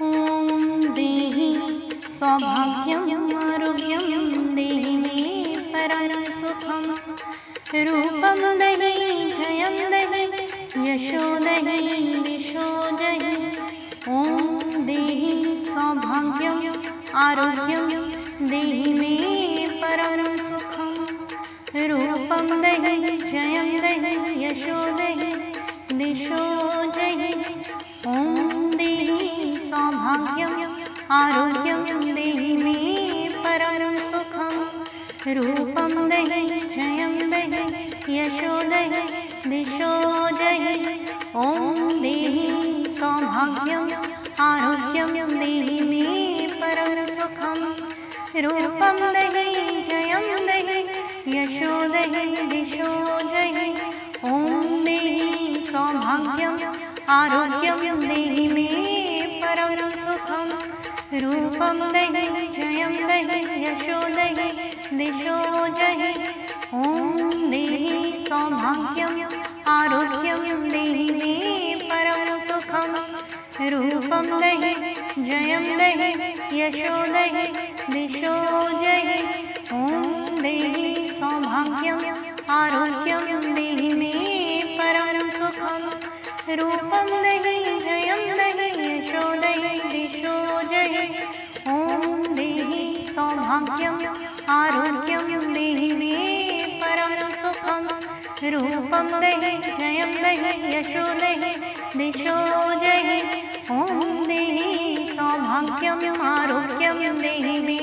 ॐ देहि सौभाग्यम् आरोग्यं देहि मे परं सुखं रूपं देहि जयं देहि यशो देहि दिशो देहि ॐ देहि सौभाग्यम् आरोग्यं देहि मे परं सुखं रूपं देहि जयं देहि यशो देहि दिशो देहि ॐ देहि सौभाग्यम् आरोग्यं देहि मे परं सुखं रूपं देहि जयं देहि यशो देहि दिशो देहि ॐ देहि सौभाग्यम् आरोग्यं देहि मे परं सुखं रूपं देहि जयं देहि यशो देहि दिशो देहि ॐ देहि सौभाग्यम् आरोग्यं देहि मे परं सुखं रूपं देहि जयं देहि यशो देहि दिशो देहि ॐ देहि सौभाग्यम् आरोग्यं देहि मे परं सुखं रूपं देहि जयं देहि यशो देहि दिशो देहि ॐ देहि सौभाग्यम् आरोग्यं देहि मे परं सुखं रूपं देहि जयं देहि यशो देहि दिशो देहि ॐ देहि सौभाग्यम् आरोग्यं देहि मे परं सुखं रूपं देहि जयं देहि यशो देहि दिशो देहि ॐ देहि सौभाग्यम् आरोग्यं देहि मे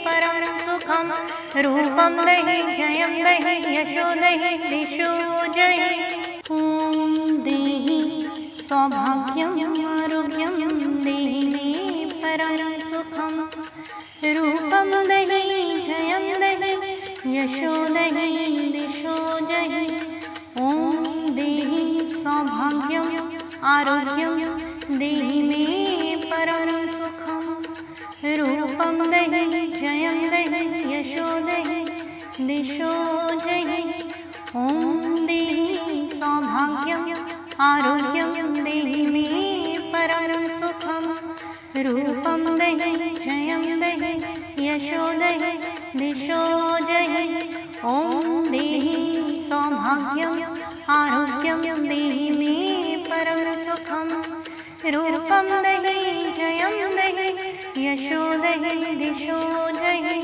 परं सुखं रूपं देहि जयं देहि यशो देहि दिशो देहि ॐ देहि सौभाग्यम् आरोग्यं देहि मे परं सुखं रूपं देहि जयं देहि यशो देहि दिशो देहि ॐ देहि सौभाग्यम् आरोग्यं देहि मे परं सुखं रूपं देहि जयं देहि यशो देहि दिशो देहि ॐ देहि सौभाग्यम् आरोग्यं देहि मे परं सुखं रूपं देहि जयं देहि यशो देहि दिशो देहि ॐ देहि सौभाग्यम् आरोग्यं देहि मे परं सुखं रूपं देहि जयं देहि यशो देहि दिशो देहि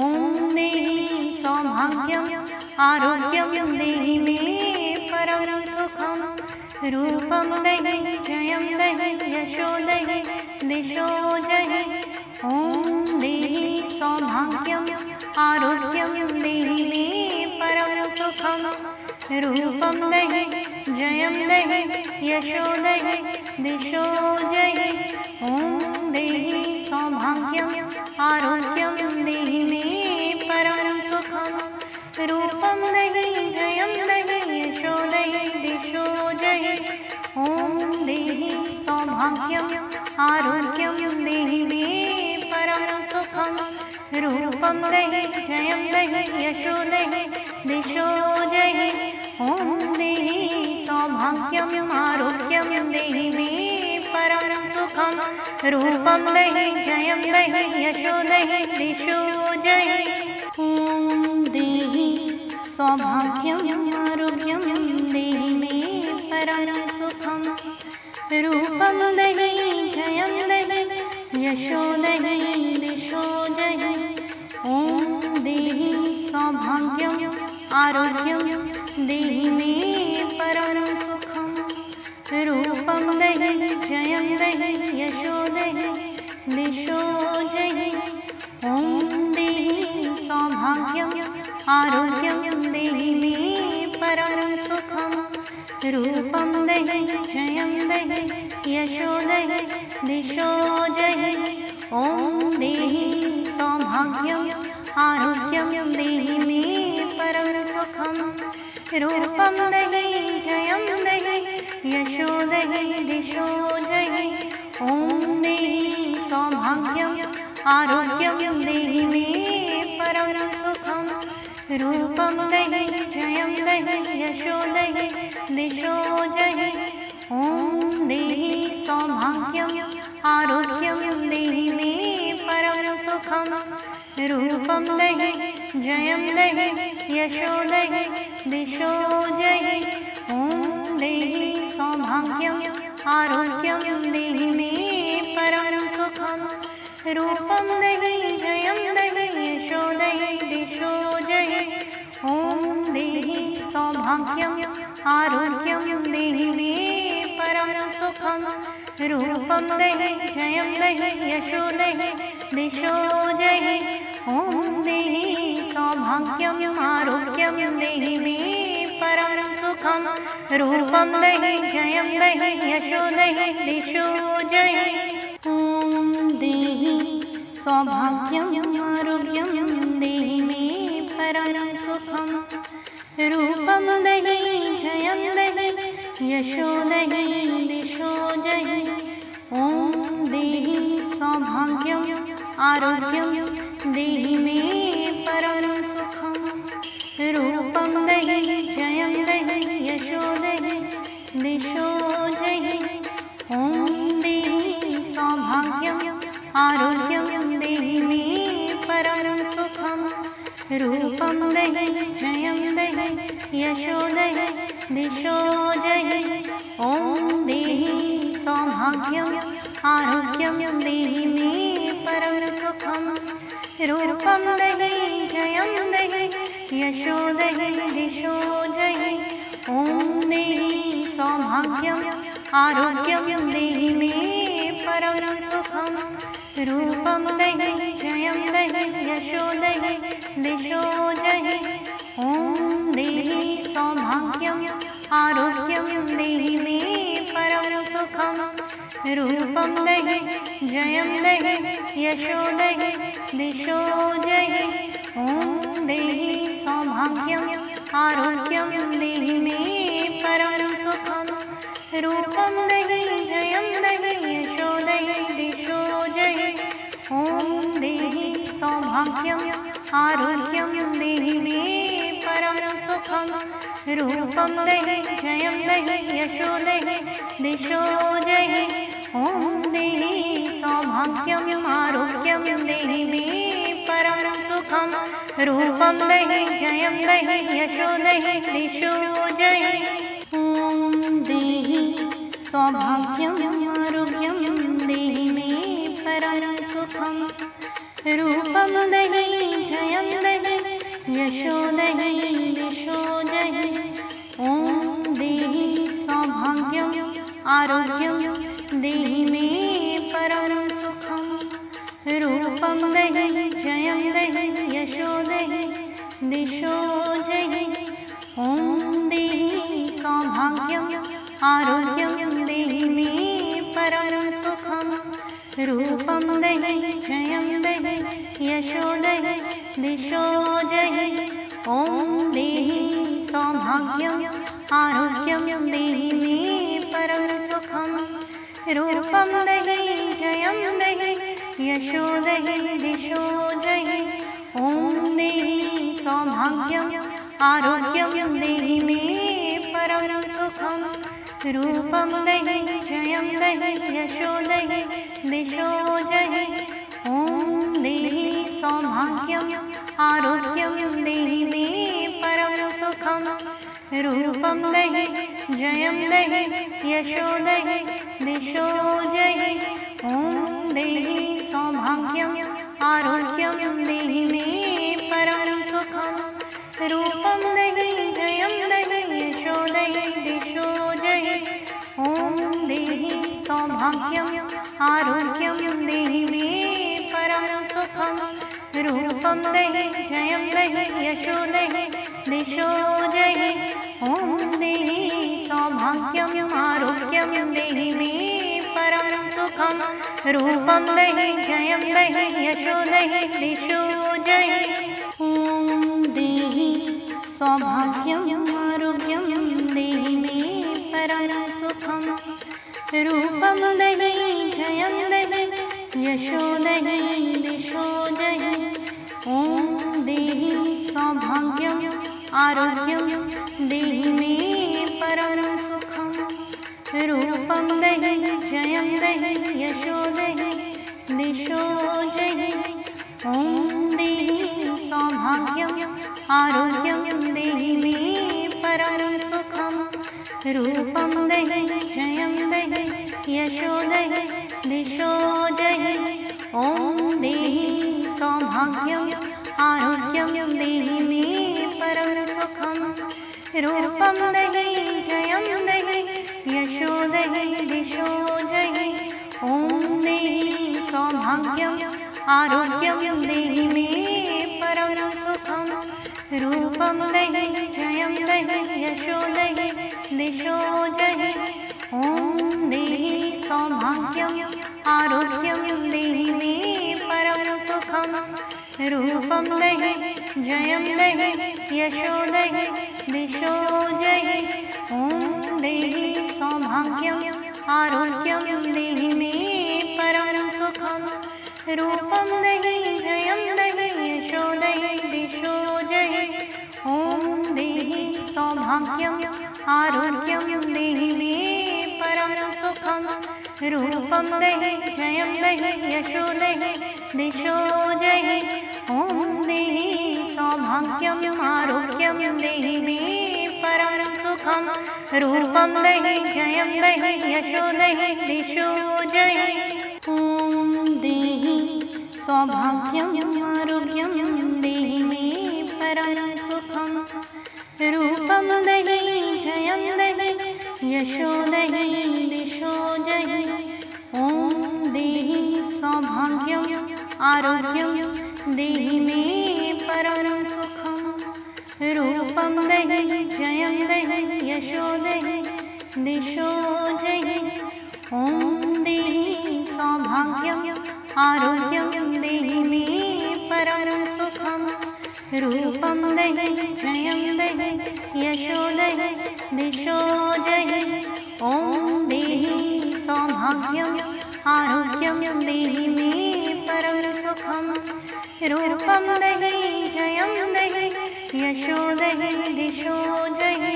ॐ देहि सौभाग्यम् आरोग्यं देहि मे परं सुखं रूपं देहि जयं देहि यशो देहि दिशो देहि ॐ देहि सौभाग्यम् आरोग्यं देहि मे परं सुखं रूपं देहि जयं देहि यशो देहि दिशो देहि ॐ देहि सौभाग्यम् आरोग्यं देहि मे परं सुखं रूपं देहि जयं देहि यशो देहि दिशो देहि ॐ देहि सौभाग्यम् आरोग्यं देहि मे परं सुखं रूपं देहि जयं देहि यशो देहि दिशो देहि ॐ देहि सौभाग्यम् आरोग्यं देहि मे परं सुखं रूपं देहि जयं देहि यशो देहि दिशो देहि ॐ देहि सौभाग्यम् आरोग्यं देहि मे परं सुखं रूपं देहि जयं देहि यशो देहि दिशो देहि ॐ देहि सौभाग्यम् आरोग्यं देहि मे परं सुखं रूपं देहि जयं देहि यशो देहि दिशो देहि ॐ देहि सौभाग्यम् आरोग्यं देहि मे परं सुखं रूपं देहि जयं देहि यशो देहि दिशो देहि ॐ देहि सौभाग्यम् आरोग्यं देहि मे परं सुखं रूपं देहि जयं देहि यशो देहि दिशो देहि ॐ देहि सौभाग्यम् आरोग्यं देहि मे परं सुखं रूपं देहि जयं देहि यशो देहि दिशो देहि ॐ देहि सौभाग्यम् आरोग्यं देहि मे परं सुखं रूपं देहि जयं देहि यशो देहि दिशो जहि ॐ देहि सौभाग्यं आरोग्यं देहि मे परं सुखं रूपं देहि जयं देहि यशो देहि दिशो जहि ॐ देहि सौभाग्यं आरोग्यं देहि मे परं सुखं रूपं देहि जयं देहि यशो देहि दिशो जहि ॐ देहि सौभाग्यं आरोग्यं देहि मे परं सुखं रूपं देहि जयं देहि यशो देहि दिशो जहि ॐ देहि सौभाग्यं आरोग्यं देहि मे परं सुखं रूपं देहि जयं देहि यशो देहि दिशो जहि ॐ देहि सौभाग्यं आरोग्यं देहि मे परं सुखं रूपं देहि जयं देहि यशो देहि दिशो जहि ॐ देहि सौभाग्यं आरोग्यं देहि मे परं सुखं रूपं देहि जयं देहि यशो देहि दिशो जहि ॐ देहि सौभाग्यं आरोग्यं देहि मे परं सुखं रूपं देहि जयं देहि यशो देहि दिशो जहि ॐ देहि सौभाग्यं आरोग्यं देहि मे परं सुखं रूपं देहि जयं देहि यशो देहि दिशो जहि ॐ देहि सौभाग्यं आरोग्यं देहि मे परं सुखं रूपं देहि जयं देहि यशो देहि दिशो जहि ॐ देहि सौभाग्यं आरोग्यं देहि मे परं सुखं रूपं देहि जयं देहि यशो देहि दिशो जहि ॐ देहि सौभाग्यं आरोग्यं देहि मे परं सुखं रूपं देहि जयं देहि यशो देहि दिशो जहि ॐ देहि सौभाग्यं आरोग्यं देहि मे परं सुखं रूपं देहि जयं देहि यशो देहि दिशो जहि ॐ देहि सौभाग्यं आरोग्यं देहि मे परं सुखं रूपं देहि जयं देहि यशो देहि दिशो जहि ॐ देहि सौभाग्यं आरोग्यं देहि मे परं सुखं रूपं देहि जयं देहि यशो देहि दिशो जहि ॐ देहि सौभाग्यं आरोग्यं देहि मे परं सुखं रूपं देहि जयं देहि यशो देहि दिशो जहि ॐ देहि सौभाग्यं आरोग्यं देहि मे परं सुखं रूपं देहि जयं देहि यशो देहि दिशो जहि ॐ देहि सौभाग्यं आरोग्यं देहि मे परं सुखं रूपं देहि जयं देहि यशो देहि दिशो जहि ॐ देहि सौभाग्यं आरोग्यं देहि मे परं सुखं रूपं देहि जयं देहि यशो देहि दिशो जहि ॐ देहि सौभाग्यं आरोग्यं देहि मे परं सुखं रूपं देहि जयं देहि यशो देहि दिशो जहि ॐ देहि सौभाग्यं आरोग्यं देहि मे परं सुखं रूपं देहि जयं देहि यशो देहि दिशो जहि ॐ देहि सौभाग्यं आरोग्यं देहि मे परं सुखं रूपं देहि जयं देहि यशो देहि दिशो जहि ॐ देहि सौभाग्यं आरोग्यं देहि मे परं सुखं रूपं देहि जयं देहि यशो देहि दिशो जहि ॐ देहि सौभाग्यं आरोग्यं देहि मे परं सुखं रूपं रूपं देहि जयं देहि यशो देहि दिशो जहि ॐ देहि सौभाग्यम् आरोग्यं देहि मे परं सुखं रूपं देहि जयं देहि यशो देहि दिशो जहि ॐ देहि सौभाग्यम् आरोग्यं देहि मे परं सुखं रूपं देहि जयं देहि यशो देहि दिशो जहि ॐ देहि सौभाग्यम् आरोग्यं देहि मे परं सुखं रूपं देहि जयं देहि यशो देहि दिशो जहि ॐ देहि सौभाग्यम् आरोग्यं देहि मे परं सुखं रूपं देहि जयं देहि यशो देहि दिशो जहि ॐ देहि सौभाग्यम् आरोग्यं देहि मे परं सुखं रूपं देहि जयं देहि यशो देहि दिशो जहि ॐ देहि सौभाग्यम् आरोग्यं देहि मे परं सुखं रूपं देहि जयं देहि यशो देहि दिशो जहि ॐ देहि सौभाग्यम् आरोग्यं देहि मे परं सुखं रूपं देहि जयं देहि यशो देहि दिशो जहि ॐ देहि सौभाग्यम् आरोग्यं देहि मे परं सुखं रूपं देहि जयं देहि यशो देहि दिशो जहि ॐ देहि सौभाग्यम् आरोग्यं देहि मे परं सुखं रूपं देहि जयं देहि यशो देहि दिशो जहि ॐ देहि सौभाग्यम् आरोग्यं देहि मे परं सुखं रूपं देहि जयं देहि यशो देहि दिशो जहि ॐ देहि सौभाग्यम् आरोग्यं देहि मे परं सुखं रूपं देहि जयं देहि यशो देहि दिशो जहि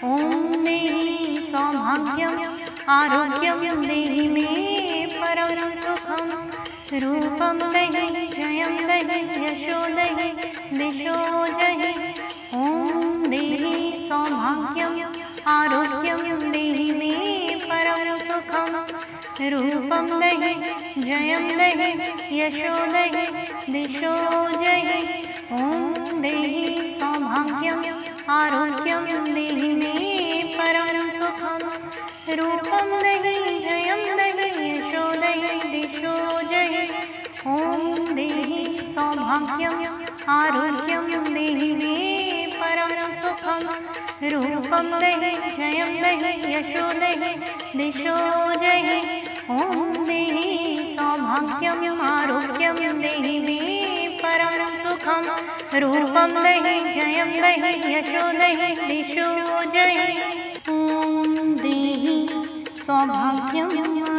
ॐ देहि सौभाग्यम् आरोग्यं देहि मे परं सुखं रूपं देहि जयं देहि यशो देहि दिशो जहि ॐ देहि सौभाग्यम् आरोग्यं देहि मे परं सुखं रूपं देहि जयं देहि यशो देहि दिशो जहि ॐ देहि सौभाग्यम् आरोग्यं देहि मे परं सुखं रूपं देहि जयं देहि यशो देहि दिशो जहि ॐ देहि सौभाग्यम् आरोग्यं देहि मे परं सुखं रूपं देहि जयं देहि यशो देहि दिशो जहि ॐ देहि सौभाग्यम् आरोग्यं देहि मे परं सुखं रूपं देहि जयं देहि यशो देहि दिशो जहि ॐ देहि सौभाग्यम्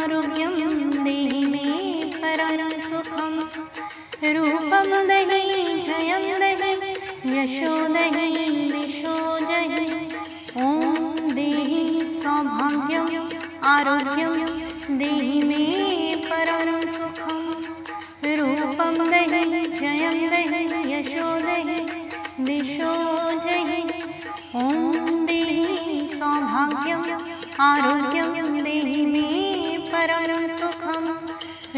आरोग्यं देहि मे परं सुखं रूपं देहि जयं देहि यशो देहि दिशो जहि ॐ देहि सौभाग्यम् आरोग्यं देहि मे परं सुखं रूपं देहि जयं देहि यशो देहि दिशो जहि ॐ देहि सौभाग्यम् आरोग्यं देहि मे परं सुखं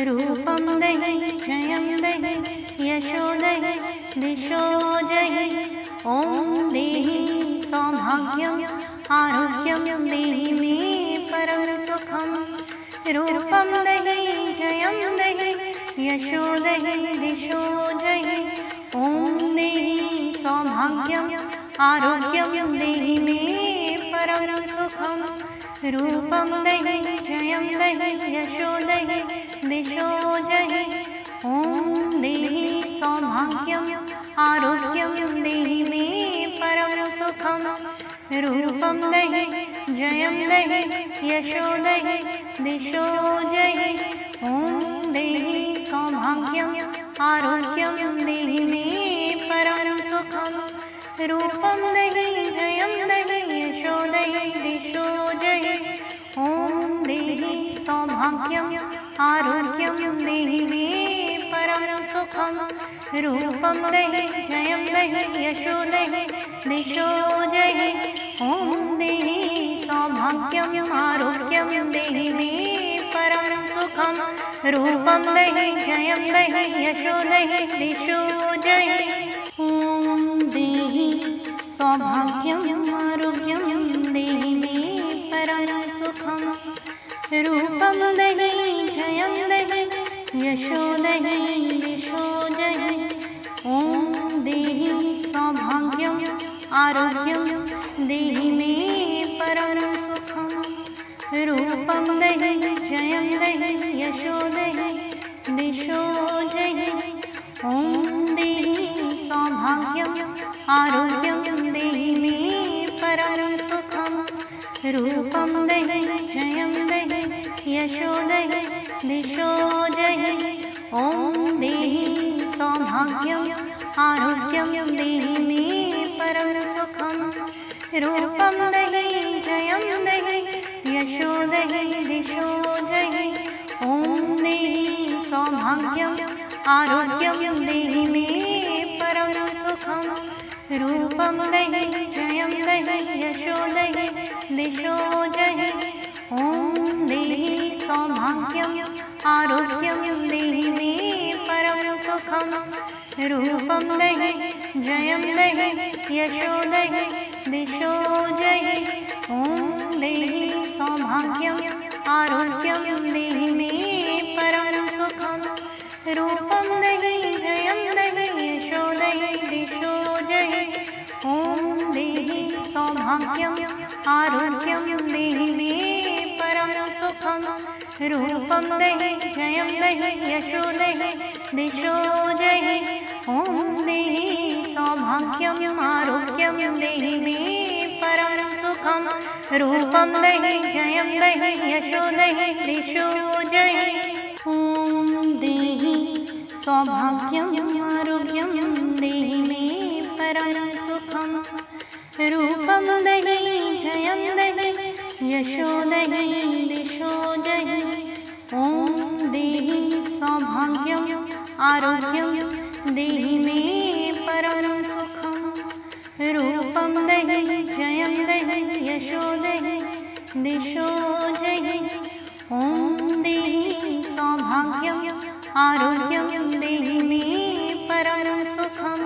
रूपं देहि जयं देहि यशो देहि दिशो जहि ॐ देहि सौभाग्यम् आरोग्यं देहि मे परं सुखं रूपं देहि जयं देहि यशो देहि दिशो जहि ॐ देहि सौभाग्यम् आरोग्यं देहि मे परं सुखं रूपं देहि जयं देहि यशो देहि दिशो जहि ॐ देहि सौभाग्यम् आरोग्यं देहि मे परं सुखं रूपं देहि जयं देहि यशो देहि दिशो जहि ॐ देहि सौभाग्यम् आरोग्यं देहि मे परं सुखं रूपं देहि जयं देहि यशो देहि दिशो जहि ॐ देहि सौभाग्यम् आरोग्यं देहि मे परं सुखम् रूपं देहि जयं देहि यशो देहि दिशो जहि ॐ देहि सौभाग्यम् आरोग्यं देहि मे परं सुखम् रूपं देहि जयं देहि यशो देहि दिशो जहि ॐ देहि सौभाग्यम् आरोग्यं देहि मे परं सुखम् रूपं देहि जयं देहि यशो देहि दिशो जहि ॐ देहि सौभाग्यम् आरोग्यं देहि मे परं सुखम् रूपं देहि जयं देहि यशो देहि दिशो जहि ॐ देहि सौभाग्यम् आरोग्यं देहि मे परं सुखम् रूपं देहि जयं देहि यशो देहि दिशो जहि ॐ देहि सौभाग्यम् आरोग्यं देहि मे परं सुखम् रूपं देहि जयं देहि यशो देहि दिशो जहि ॐ देहि सौभाग्यम् आरोग्यं देहि मे परं सुखम् रूपं देहि जयं देहि यशो देहि दिशो जहि ॐ देहि सौभाग्यम् आरोग्यं देहि मे परं सुखम् रूपं देहि जयं देहि यशो देहि दिशो जहि ॐ देहि सौभाग्यम् आरोग्यं देहि मे परं सुखम् रूपं देहि जयं देहि यशो देहि दिशो जहि ॐ देहि सौभाग्यम् आरोग्यं देहि मे परं सुखम् रूपं देहि जयं देहि यशो देहि दिशो जहि ॐ देहि सौभाग्यम् आरोग्यं देहि मे परं सुखम् रूपं देहि जयं देहि यशो देहि दिशो जहि ॐ देहि सौभाग्यम् आरोग्यं देहि मे परं सुखम् रूपं देहि जयं देहि यशो देहि दिशो जहि ॐ देहि सौभाग्यम् आरोग्यं देहि मे परं सुखम् रूपं देहि जयं देहि यशो देहि दिशो जहि ॐ देहि सौभाग्यम् आरोग्यं देहि मे परं सुखम्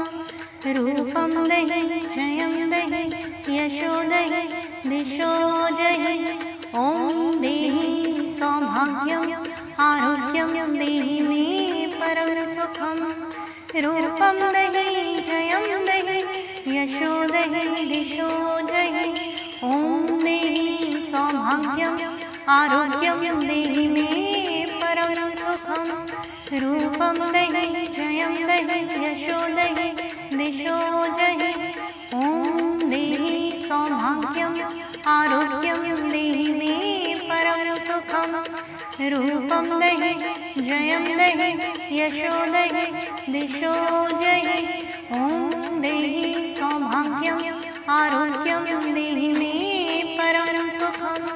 रूपं देहि जयं देहि यशो देहि दिशो जहि ॐ देहि सौभाग्यम् आरोग्यं देहि मे परं सुखम् रूपं देहि जयं देहि यशो देहि दिशो जहि ॐ देहि सौभाग्यम् आरोग्यं देहि मे परं सुखम् रूपं देहि जयं देहि यशो देहि दिशो जहि ॐ देहि सौभाग्यम् आरोग्यं देहि मे परं सुखम् रूपं देहि जयं देहि यशो देहि दिशो जहि ॐ देहि सौभाग्यम् आरोग्यं देहि मे परं सुखम्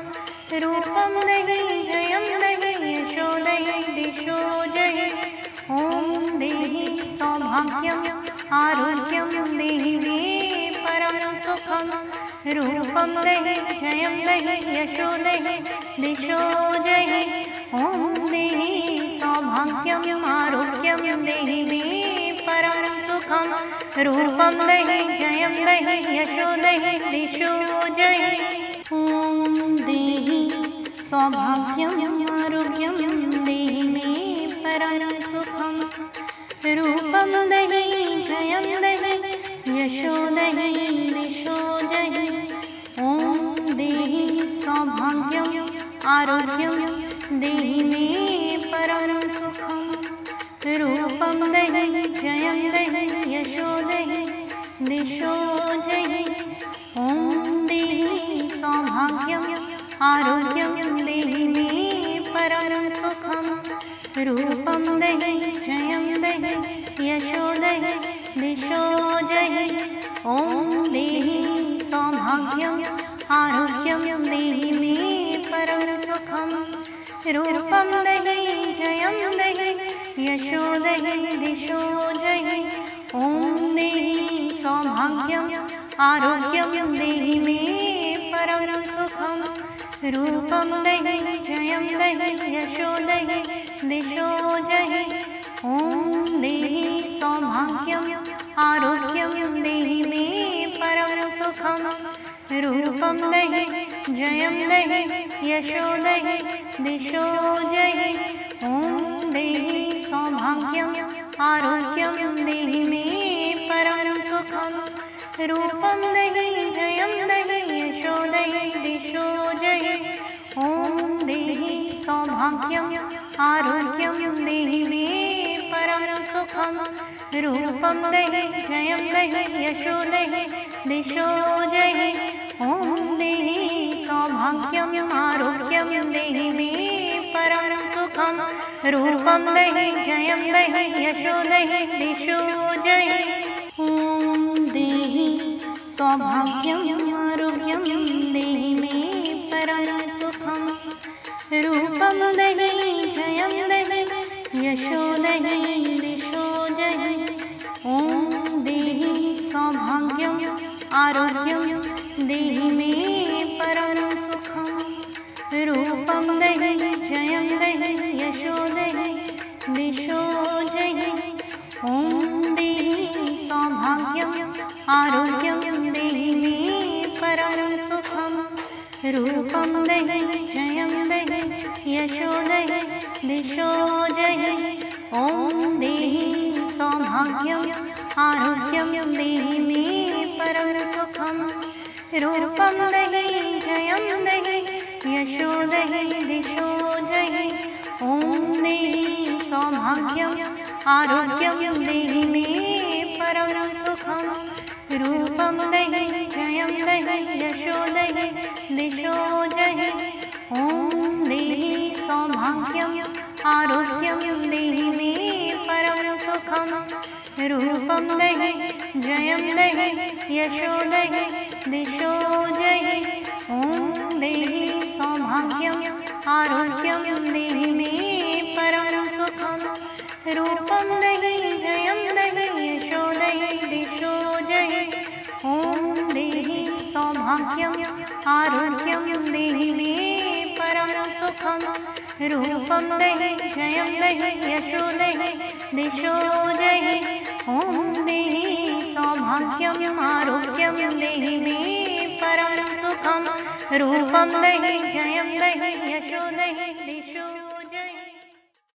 रूपं देहि जयं देहि यशो देहि दिशो जहि ॐ देहि सौभाग्यम् आरोग्यं देहि मे परं सुखम् रूपं देहि जयं देहि यशो देहि दिशो जहि ॐ देहि सौभाग्यम् आरोग्यं देहि मे परं सुखम् रूपं देहि जयं देहि यशो देहि दिशो जहि ॐ देहि सौभाग्यम् आरोग्यं देहि मे परं सुखम् रूपं देहि जयं देहि यशो देहि दिशो जहि ॐ देहि सौभाग्यम् आरोग्यं देहि मे परं सुखम् रूपं देहि जयं देहि यशो देहि दिशो जहि ॐ देहि सौभाग्यम् आरोग्यं देहि मे परं सुखम् रूपं देहि जयं देहि यशो देहि दिशो जहि ॐ देहि सौभाग्यम् आरोग्यं देहि मे परं सुखम् रूपं देहि जयं देहि यशो देहि दिशो जहि। ॐ देहि सौभाग्यम् आरोग्यं देहि मे परं सुखं। रूपं देहि जयं देहि यशो देहि दिशो जहि। ॐ देहि सौभाग्यम् आरोग्यं देहि मे परं सुखं। रूपं देहि जयं देहि यशो देहि दिशो जहि। ॐ देहि सौभाग्यम् आरोग्यं देहि मे परं सुखं। रूपं देहि जयं देहि यशो देहि दिशो जहि। ॐ देहि सौभाग्यम् आरोग्यं देहि मे परं सुखं। रूपं देहि जयं देहि यशो देहि दिशो जहि। ॐ देहि सौभाग्यम् आरोग्यं देहि मे परं सुखं। रूपं देहि जयं देहि यशो देहि दिशो जहि। ॐ देहि सौभाग्यम् आरोग्यं देहि मे परं सुखं। रूपं देहि जयं देहि यशो देहि दिशो जहि। ॐ देहि सौभाग्यम् आरोग्यं देहि मे परं सुखं। रूपं देहि जयं देहि यशो देहि दिशो जहि। ॐ देहि सौभाग्यम् आरोग्यं देहि मे परं सुखं। रूपं देहि जयं देहि यशो देहि दिशो जहि। ॐ देहि सौभाग्यम् आरोग्यं देहि मे परं सुखं। रूपं देहि जयं देहि यशो देहि दिशो जहि। ॐ देहि सौभाग्यम् आरोग्यं देहि मे परं सुखं। रूपं देहि जयं देहि यशो देहि दिशो जहि। ॐ देहि सौभाग्यम् आरोग्यं देहि मे परं सुखं। रूपं देहि जयं देहि यशो देहि दिशो जहि। ॐ देहि सौभाग्यम् आरोग्यं देहि मे परं सुखं। रूपं देहि जयं देहि यशो देहि दिशो जहि। ॐ देहि सौभाग्यम् आरोग्यं देहि मे परं सुखं। रूपं देहि जयं देहि यशो देहि दिशो जहि। ॐ देहि सौभाग्यम् आरोग्यं देहि मे परं सुखं। रूपं देहि जयं देहि यशो देहि दिशो